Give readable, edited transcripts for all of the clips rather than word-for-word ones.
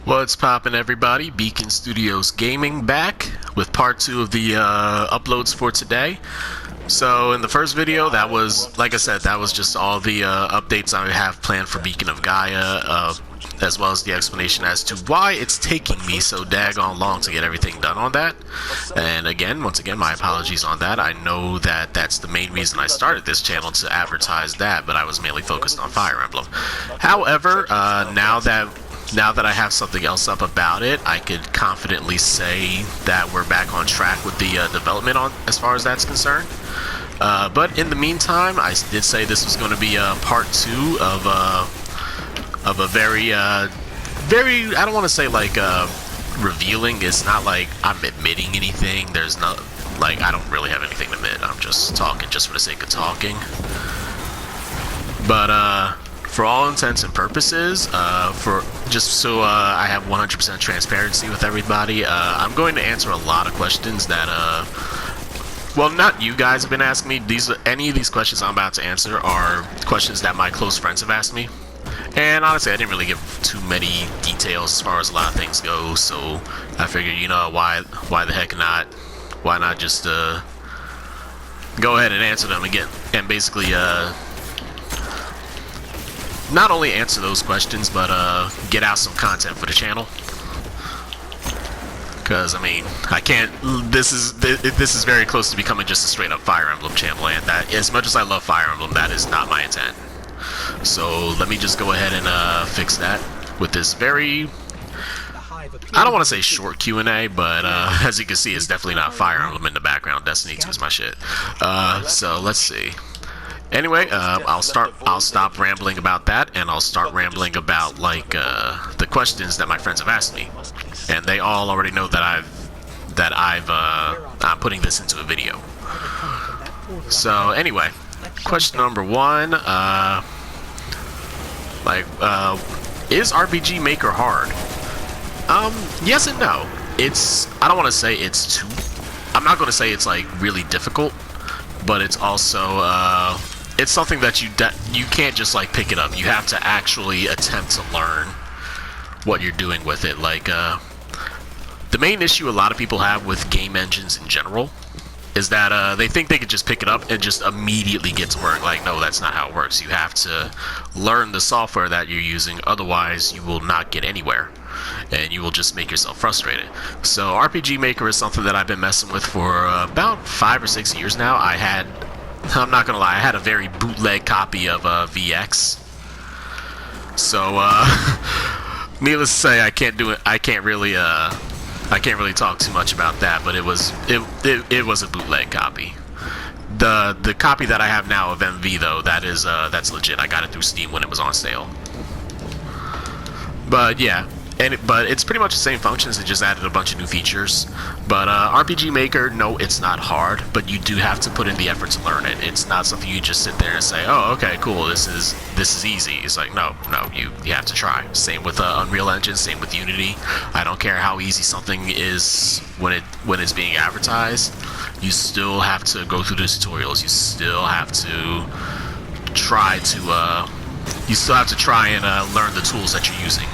What's poppin', everybody? Beacon Studios Gaming back with part 2 of the uploads for today. So in the first video, that was, like I said, that was just all the updates I have planned for Beacon of Gaia, as well as the explanation as to why it's taking me so daggone long to get everything done on that. And again, once again, my apologies on that. I know that that's the main reason I started this channel, to advertise that, but I was mainly focused on Fire Emblem. However, now that I have something else up about it, I could confidently say that we're back on track with the development on as far as that's concerned. But in the meantime, I did say this was going to be part 2 of a very, very, I don't want to say like revealing. It's not like I'm admitting anything. There's no, like, I don't really have anything to admit. I'm just talking just for the sake of talking. But for all intents and purposes, for just so I have 100% transparency with everybody, I'm going to answer a lot of questions that, well, not you guys have been asking me. Any of these questions I'm about to answer are questions that my close friends have asked me. And honestly, I didn't really give too many details as far as a lot of things go, so I figured, you know, why the heck not? Why not just go ahead and answer them again, and basically not only answer those questions, but get out some content for the channel. Because I mean, I can't. This is very close to becoming just a straight up Fire Emblem channel, and that, as much as I love Fire Emblem, that is not my intent. So let me just go ahead and fix that with this very, I don't want to say short Q&A, but as you can see, it's definitely not Fire Emblem in the background. Destiny 2 is my shit. So let's see. Anyway, I'll stop rambling about that, and I'll start rambling about like the questions that my friends have asked me, and they all already know that I'm putting this into a video. So anyway, question number 1, is RPG Maker hard? Yes and no. I don't want to say it's too, I'm not going to say it's like really difficult, but it's also it's something that you can't just like pick it up. You have to actually attempt to learn what you're doing with it. Like the main issue a lot of people have with game engines in general is that they think they could just pick it up and just immediately get to work. Like, no, that's not how it works. You have to learn the software that you're using, otherwise you will not get anywhere, and you will just make yourself frustrated. So RPG Maker is something that I've been messing with for about 5 or 6 years now. I'm not gonna lie, I had a very bootleg copy of VX. So needless to say, I can't really talk too much about that, but it was a bootleg copy. The copy that I have now of MV, though, that's legit. I got it through Steam when it was on sale. But yeah, but it's pretty much the same functions. It just added a bunch of new features. But RPG Maker, no, it's not hard, but you do have to put in the effort to learn it. It's not something you just sit there and say, oh, okay, cool, this is easy. It's like, no, you have to try. Same with Unreal Engine, same with Unity. I don't care how easy something is when it's being advertised. You still have to go through the tutorials. You still have to try and learn the tools that you're using.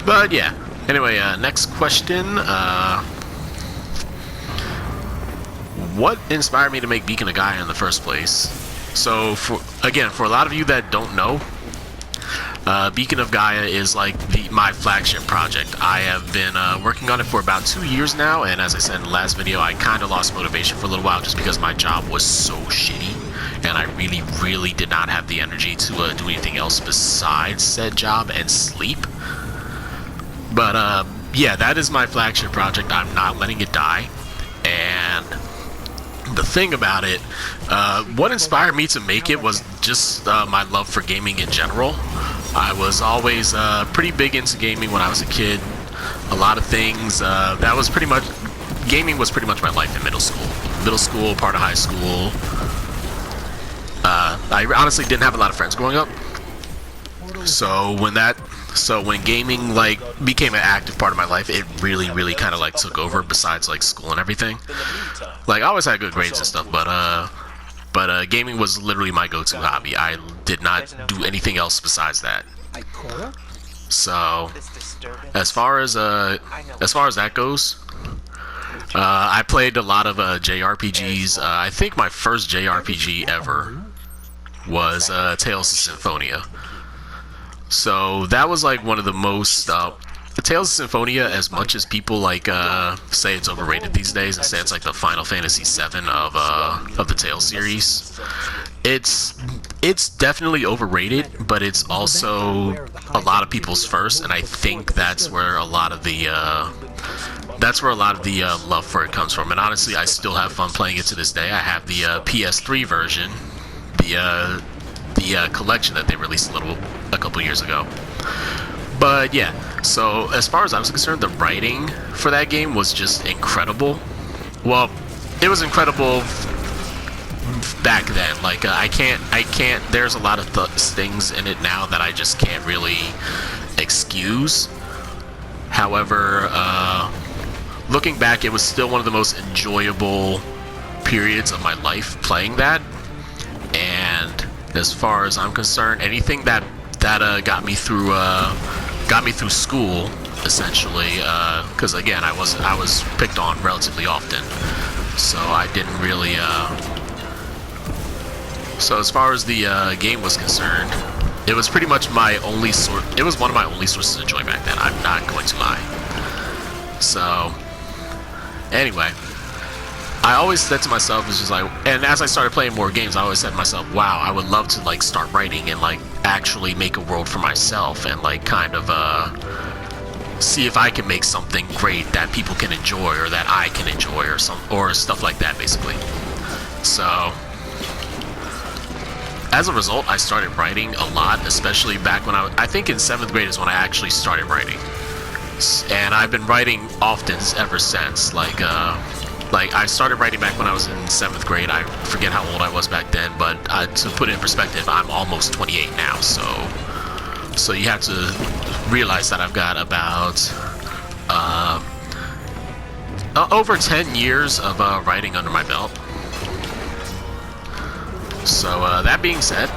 But yeah, anyway, next question. What inspired me to make Beacon of Gaia in the first place? So, for a lot of you that don't know, Beacon of Gaia is like my flagship project. I have been working on it for about 2 years now, and as I said in the last video, I kind of lost motivation for a little while just because my job was so shitty, and I really did not have the energy to do anything else besides said job and sleep. But yeah, that is my flagship project. I'm not letting it die. And the thing about it, what inspired me to make it was just my love for gaming in general. I was always pretty big into gaming when I was a kid. A lot of things, gaming was pretty much my life in middle school, part of high school. I honestly didn't have a lot of friends growing up. So when gaming like became an active part of my life, it really kind of like took over, besides like school and everything. Like, I always had good grades and stuff, but gaming was literally my go-to hobby. I did not do anything else besides that. So as far as that goes, I played a lot of JRPGs. I think my first JRPG ever was Tales of Symphonia. So that was like one of the most Tales of Symphonia, as much as people like say it's overrated these days and say it's like the Final Fantasy VII of the Tales series. It's definitely overrated, but it's also a lot of people's first, and I think that's where a lot of the love for it comes from. And honestly, I still have fun playing it to this day. I have the PS3 version, the collection that they released a couple years ago. But yeah, so as far as I was concerned, the writing for that game was just incredible. Well, it was incredible back then. Like I can't. There's a lot of things in it now that I just can't really excuse. However, looking back, it was still one of the most enjoyable periods of my life playing that. And as far as I'm concerned, anything that got me through school, essentially, because again, I was picked on relatively often, so I didn't really. So as far as the game was concerned, it was pretty much my only It was one of my only sources of joy back then. I'm not going to lie. So anyway, I always said to myself, it's just like, and as I started playing more games, I always said to myself, wow, I would love to like start writing and like actually make a world for myself and like kind of see if I can make something great that people can enjoy or that I can enjoy or stuff like that, basically. So as a result, I started writing a lot, especially back when I think in 7th grade is when I actually started writing, and I've been writing often ever since. Like I started writing back when I was in 7th grade. I forget how old I was back then, but to put it in perspective, I'm almost 28 now. So you have to realize that I've got about over 10 years of writing under my belt. So that being said,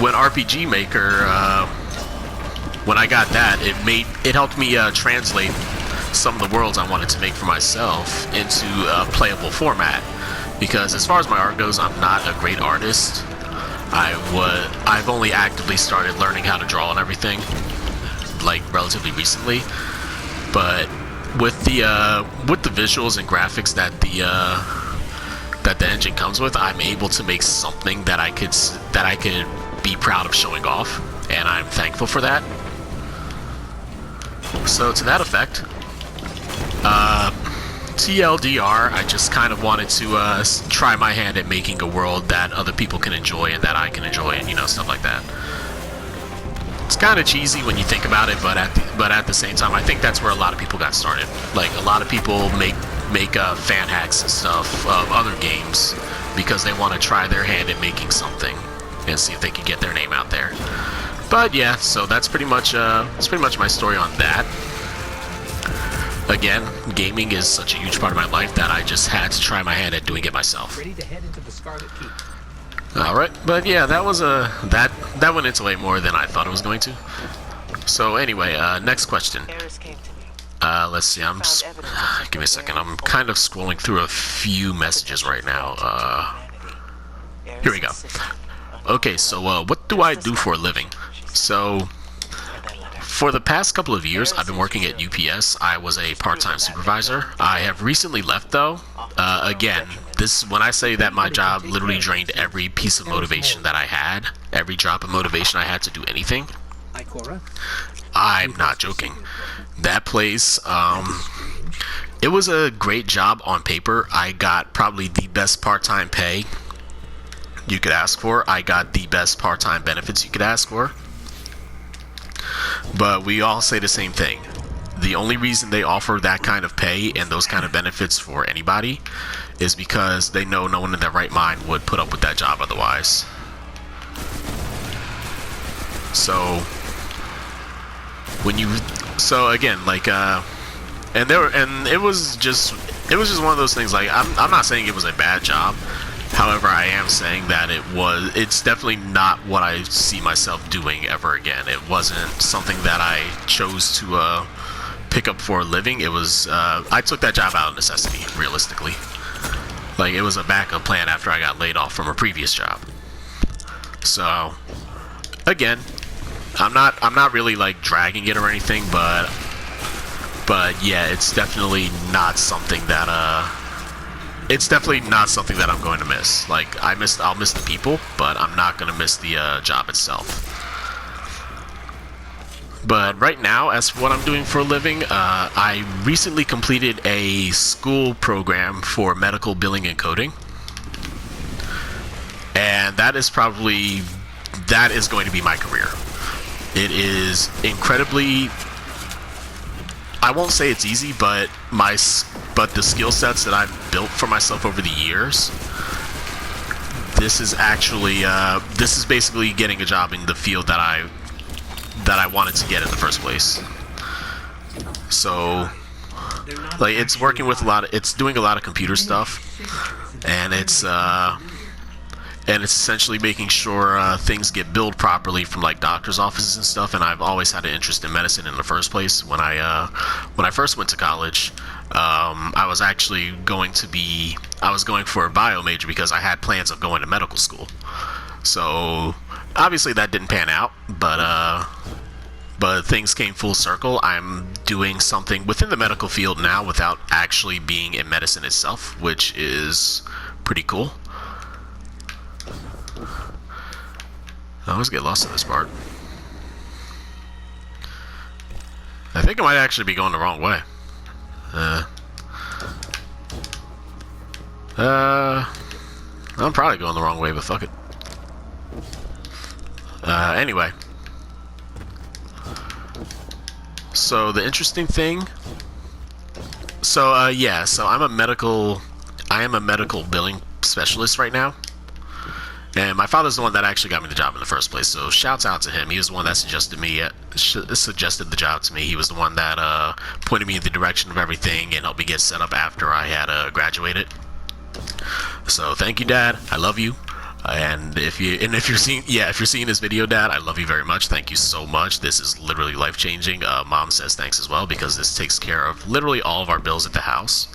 when RPG Maker, when I got that, it helped me translate some of the worlds I wanted to make for myself into a playable format. Because as far as my art goes, I'm not a great artist. I've only actively started learning how to draw and everything, like relatively recently. But with the visuals and graphics that the engine comes with, I'm able to make something that I could be proud of showing off, and I'm thankful for that. So to that effect, TLDR, I just kind of wanted to try my hand at making a world that other people can enjoy and that I can enjoy, and stuff like that. It's kind of cheesy when you think about it, but at the same time, I think that's where a lot of people got started. Like a lot of people make fan hacks and stuff of other games because they want to try their hand at making something and see if they can get their name out there. But yeah, so that's pretty much my story on that. Again, gaming is such a huge part of my life that I just had to try my hand at doing it myself. Ready to head into the Scarlet Keep. All right, but yeah, that was that went into way more than I thought it was going to. So anyway, next question. Let's see. Give me a second. I'm kind of scrolling through a few messages right now. Here we go. Okay, so what do I do for a living? So for the past couple of years, I've been working at UPS. I was a part-time supervisor. I have recently left, though. Again, when I say that my job literally drained every piece of motivation that I had, every drop of motivation I had to do anything, I'm not joking. That place, it was a great job on paper. I got probably the best part-time pay you could ask for. I got the best part-time benefits you could ask for. But we all say the same thing. The only reason they offer that kind of pay and those kind of benefits for anybody is because they know no one in their right mind would put up with that job otherwise. So again, like and it was just one of those things. Like I'm not saying it was a bad job. However, I am saying that it's definitely not what I see myself doing ever again. It wasn't something that I chose to pick up for a living. It was, I took that job out of necessity, realistically. Like, it was a backup plan after I got laid off from a previous job. So, again, I'm not really like dragging it or anything, but yeah, it's definitely not something that I'm going to miss. Like, I'll miss the people, but I'm not going to miss the job itself. But right now, as for what I'm doing for a living, I recently completed a school program for medical billing and coding. And that is going to be my career. It is incredibly, I won't say it's easy, but the skill sets that I've built for myself over the years, this is basically getting a job in the field that I wanted to get in the first place. So, like, it's working with it's doing a lot of computer stuff, and it's essentially making sure things get billed properly from like doctors' offices and stuff. And I've always had an interest in medicine in the first place. When I first went to college, I was going for a bio major because I had plans of going to medical school. So obviously that didn't pan out, but things came full circle. I'm doing something within the medical field now without actually being in medicine itself, which is pretty cool. I always get lost in this part. I think I might actually be going the wrong way. I'm probably going the wrong way, but fuck it. Anyway. So the interesting thing. So I am a medical billing specialist right now. And my father's the one that actually got me the job in the first place, so shouts out to him. He was the one that suggested the job to me. He was the one that pointed me in the direction of everything and helped me get set up after I had graduated. So thank you, Dad. I love you. And if you're seeing this video, Dad, I love you very much. Thank you so much. This is literally life changing. Mom says thanks as well because this takes care of literally all of our bills at the house.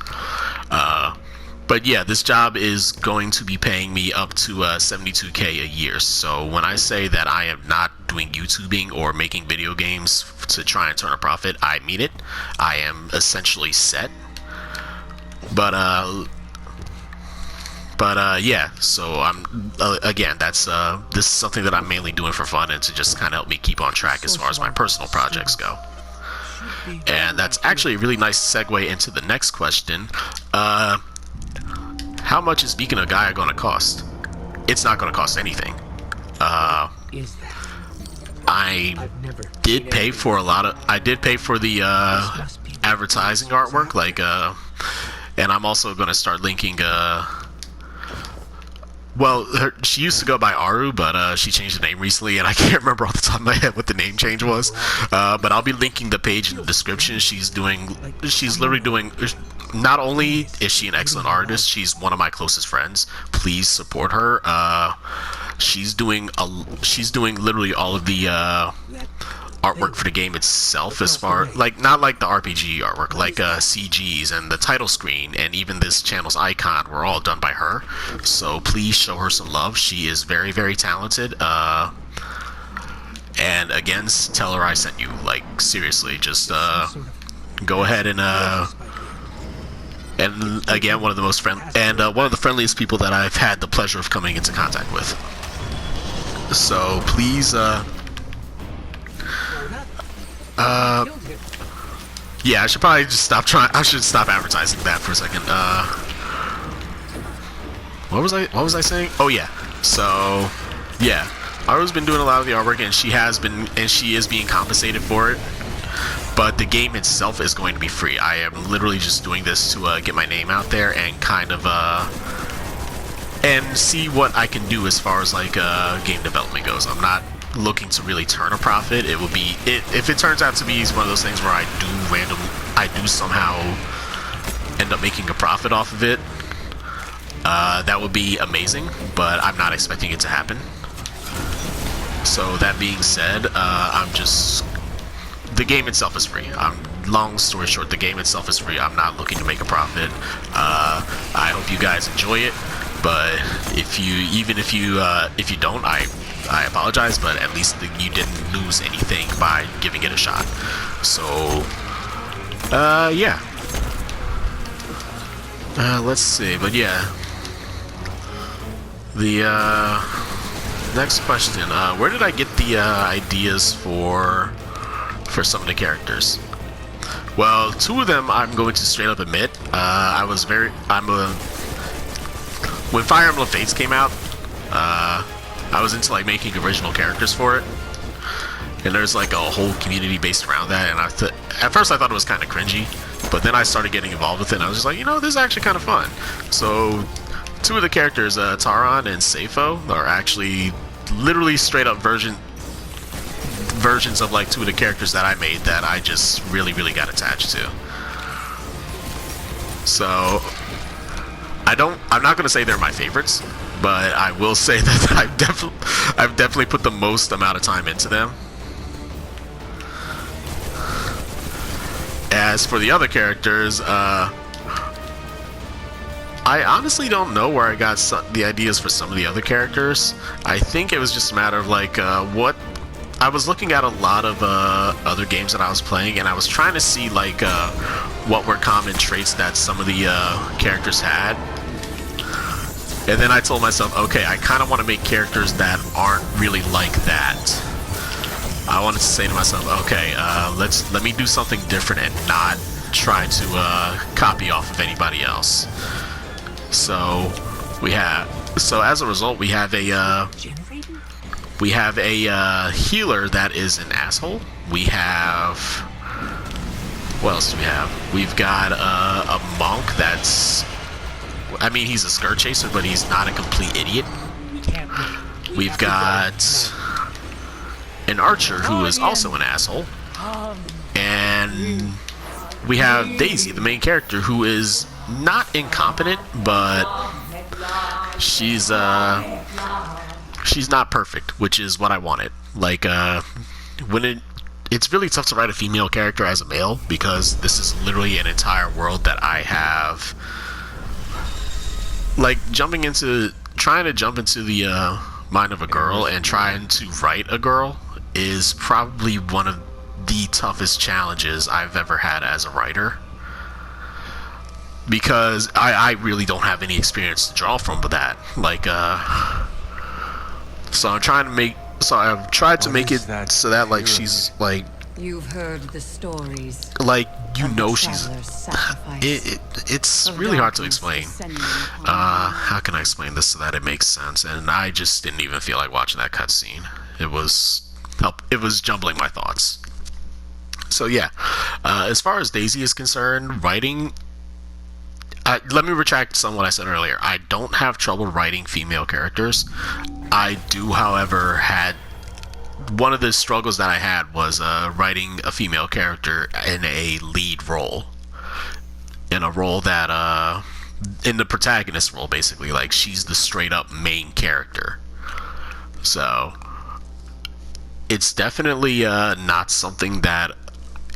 But yeah, this job is going to be paying me up to $72K a year. So when I say that I am not doing YouTubing or making video games to try and turn a profit, I mean it. I am essentially set. But yeah. So I'm again. This is something that I'm mainly doing for fun and to just kind of help me keep on track as far as my personal projects go. And that's actually a really nice segue into the next question. How much is Beacon of Gaia going to cost? It's not going to cost anything. I did pay for the advertising artwork, like, and I'm also going to start linking. Well, she used to go by Aru, but she changed the name recently, and I can't remember off the top of my head what the name change was. But I'll be linking the page in the description. She's literally doing. Not only is she an excellent artist, she's one of my closest friends. Please support her. She's doing literally all of the artwork for the game itself, as far like not like the RPG artwork, like CGs and the title screen and even this channel's icon were all done by her. So please show her some love. She is very, very talented. And again, tell her I sent you. Like, seriously, just go ahead and again, one of the friendliest people that I've had the pleasure of coming into contact with. So please, yeah, I should probably just stop advertising that for a second. What was I saying? Oh yeah. So, yeah, Aru's been doing a lot of the artwork, and she is being compensated for it. But the game itself is going to be free. I am literally just doing this to get my name out there and kind of and see what I can do as far as like game development goes. I'm not looking to really turn a profit. It will be if it turns out to be one of those things where I do somehow end up making a profit off of it. that would be amazing, but I'm not expecting it to happen. So that being said, the game itself is free. Long story short, the game itself is free. I'm not looking to make a profit. I hope you guys enjoy it, but if you don't, I apologize, but at least you didn't lose anything by giving it a shot. So, yeah. Let's see, but yeah. The, next question, where did I get the, ideas for some of the characters? Well, two of them I'm going to straight up admit. When Fire Emblem Fates came out, I was into like making original characters for it, and there's like a whole community based around that. And at first I thought it was kind of cringy, but then I started getting involved with it, and I was just like, this is actually kind of fun. So two of the characters, Taron and Seifo, are actually literally straight up versions of like two of the characters that I made that I just really got attached to. So I'm not gonna say they're my favorites, but I will say that I've definitely put the most amount of time into them. As for the other characters, I honestly don't know where I got the ideas for some of the other characters. I think it was just a matter of like what I was looking at a lot of other games that I was playing, and I was trying to see like what were common traits that some of the characters had. And then I told myself, okay, I kind of want to make characters that aren't really like that. I wanted to say to myself, okay, let me do something different and not try to copy off of anybody else. So as a result, we have a healer that is an asshole. We have, what else do we have? We've got a monk that's, he's a skirt chaser, but he's not a complete idiot. We've got an archer who is also an asshole. And we have Daisy, the main character, who is not incompetent, but she's not perfect, which is what I wanted. Like, it's really tough to write a female character as a male, because this is literally an entire world that I have. Like, trying to jump into the mind of a girl and trying to write a girl is probably one of the toughest challenges I've ever had as a writer, because I really don't have any experience to draw from with that. like so I've tried to make it so that like she's like, you've heard the stories, like, she's it's really hard to explain. How can I explain this so that it makes sense? And I just didn't even feel like watching that cutscene. It was jumbling my thoughts. So yeah, as far as Daisy is concerned, writing, let me retract some of what I said earlier. I don't have trouble writing female characters. I do, however, had one of the struggles that I had was writing a female character in a lead role, in a role that in the protagonist role, basically. Like, she's the straight up main character. So it's definitely not something that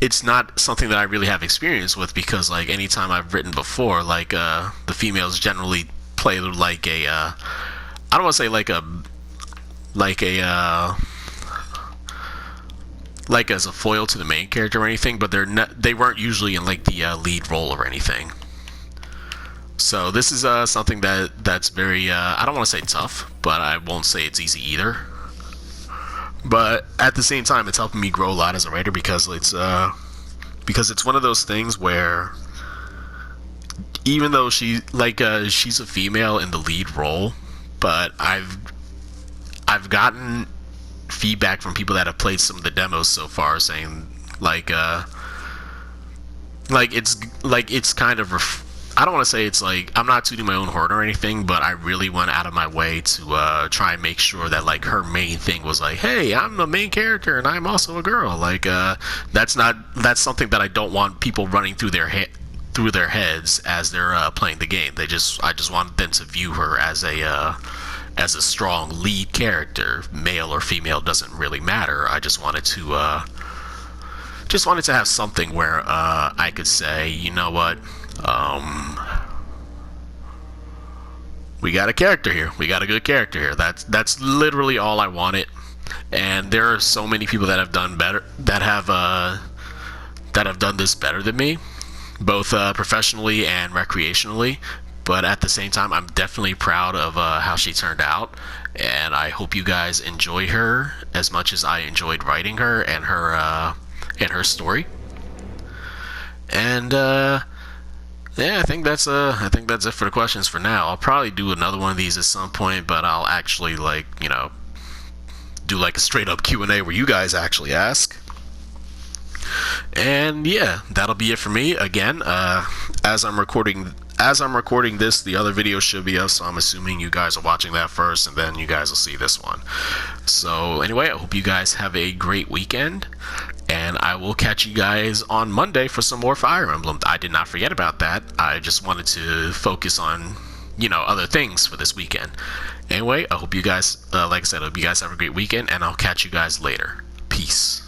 I really have experience with, because like anytime I've written before, like the females generally play like a I don't want to say like as a foil to the main character or anything, but they weren't usually in like the lead role or anything. So this is something that's very I don't want to say tough, but I won't say it's easy either. But at the same time, it's helping me grow a lot as a writer, because it's one of those things where even though she's a female in the lead role, but I've gotten feedback from people that have played some of the demos so far saying it's kind of I don't want to say it's like, I'm not tooting my own horn or anything, but I really went out of my way to try and make sure that like her main thing was like, hey, I'm the main character and I'm also a girl. Like that's something that I don't want people running through their head through their heads as they're playing the game. I just wanted them to view her as a strong lead character, male or female doesn't really matter. I just wanted to have something where I could say, you know what, we got a character here. We got a good character here. That's literally all I wanted. And there are so many people that have done better, that have done this better than me, both professionally and recreationally. But at the same time, I'm definitely proud of how she turned out, and I hope you guys enjoy her as much as I enjoyed writing her and her story. And yeah, I think that's it for the questions for now. I'll probably do another one of these at some point, but I'll actually do like a straight up Q&A where you guys actually ask. And yeah, that'll be it for me. Again, as I'm recording this, the other video should be up, so I'm assuming you guys are watching that first, and then you guys will see this one. So anyway, I hope you guys have a great weekend, and I will catch you guys on Monday for some more Fire Emblem. I did not forget about that. I just wanted to focus on, other things for this weekend. Anyway, I hope you guys, like I said, I hope you guys have a great weekend, and I'll catch you guys later. Peace.